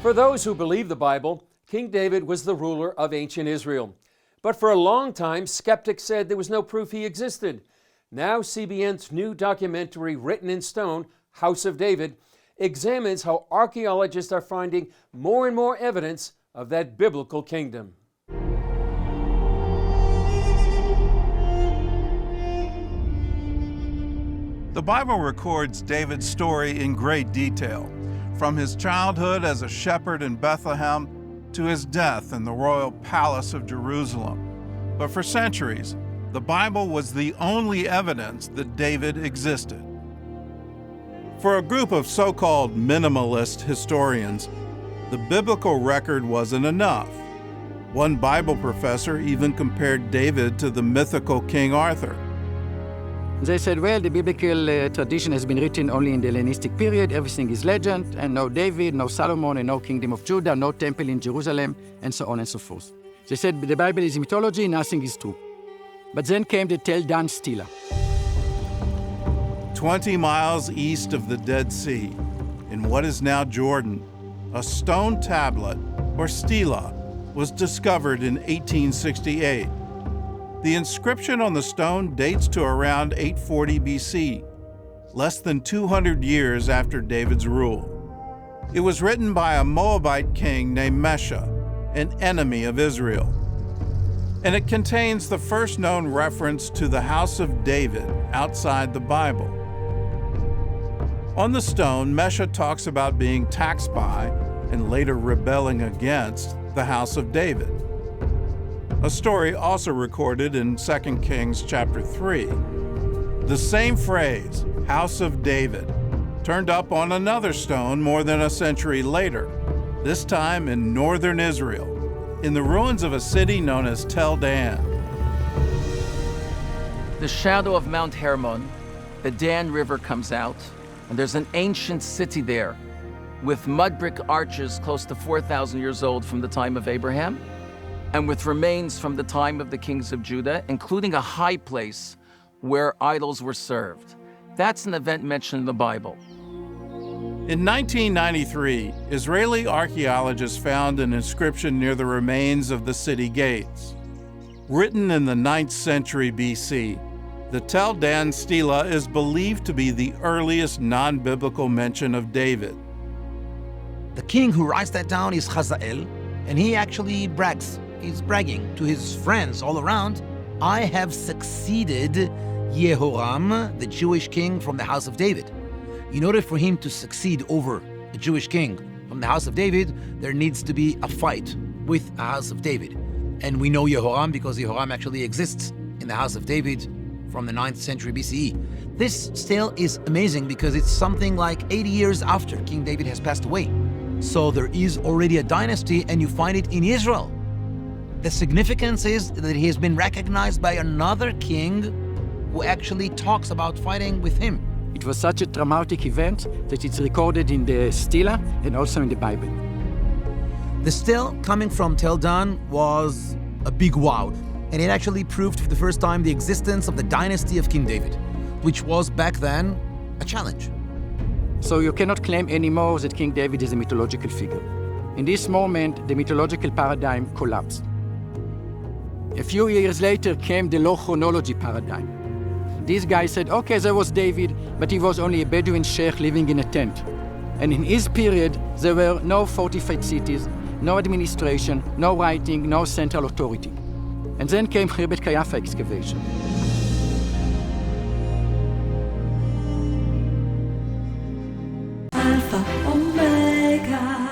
For those who believe the Bible, King David was the ruler of ancient Israel. But for a long time, skeptics said there was no proof he existed. Now CBN's new documentary, Written in Stone, House of David, examines how archaeologists are finding more and more evidence of that biblical kingdom. The Bible records David's story in great detail, from his childhood as a shepherd in Bethlehem to his death in the royal palace of Jerusalem. But for centuries, the Bible was the only evidence that David existed. For a group of so-called minimalist historians, the biblical record wasn't enough. One Bible professor even compared David to the mythical King Arthur. They said, well, the biblical tradition has been written only in the Hellenistic period, everything is legend, and no David, no Solomon, and no kingdom of Judah, no temple in Jerusalem, and so on and so forth. They said the Bible is mythology, nothing is true. But then came the Tel Dan stela. 20 miles east of the Dead Sea, in what is now Jordan, a stone tablet, or stela, was discovered in 1868. The inscription on the stone dates to around 840 BC, less than 200 years after David's rule. It was written by a Moabite king named Mesha, an enemy of Israel. And it contains the first known reference to the house of David outside the Bible. On the stone, Mesha talks about being taxed by and later rebelling against the house of David. A story also recorded in 2 Kings chapter 3. The same phrase, House of David, turned up on another stone more than a century later, this time in northern Israel, in the ruins of a city known as Tel Dan. The shadow of Mount Hermon, the Dan River comes out, and there's an ancient city there with mud brick arches close to 4,000 years old from the time of Abraham, and with remains from the time of the kings of Judah, including a high place where idols were served. That's an event mentioned in the Bible. In 1993, Israeli archaeologists found an inscription near the remains of the city gates. Written in the 9th century BC, the Tel Dan stela is believed to be the earliest non-biblical mention of David. The king who writes that down is Hazael, and he actually brags. He's bragging to his friends all around, I have succeeded Yehoram, the Jewish king from the house of David. In order for him to succeed over the Jewish king from the house of David, there needs to be a fight with the house of David. And we know Yehoram because Yehoram actually exists in the house of David from the 9th century BCE. This still is amazing because it's something like 80 years after King David has passed away. So there is already a dynasty, and you find it in Israel. The significance is that he has been recognized by another king who actually talks about fighting with him. It was such a traumatic event that it's recorded in the stela and also in the Bible. The stele coming from Tel Dan was a big wow, and it actually proved for the first time the existence of the dynasty of King David, which was back then a challenge. So you cannot claim anymore that King David is a mythological figure. In this moment, the mythological paradigm collapsed. A few years later came the law chronology paradigm. These guys said, okay, there was David, but he was only a Bedouin sheikh living in a tent. And in his period, there were no fortified cities, no administration, no writing, no central authority. And then came Khirbet Kayafa excavation. Alpha, Omega.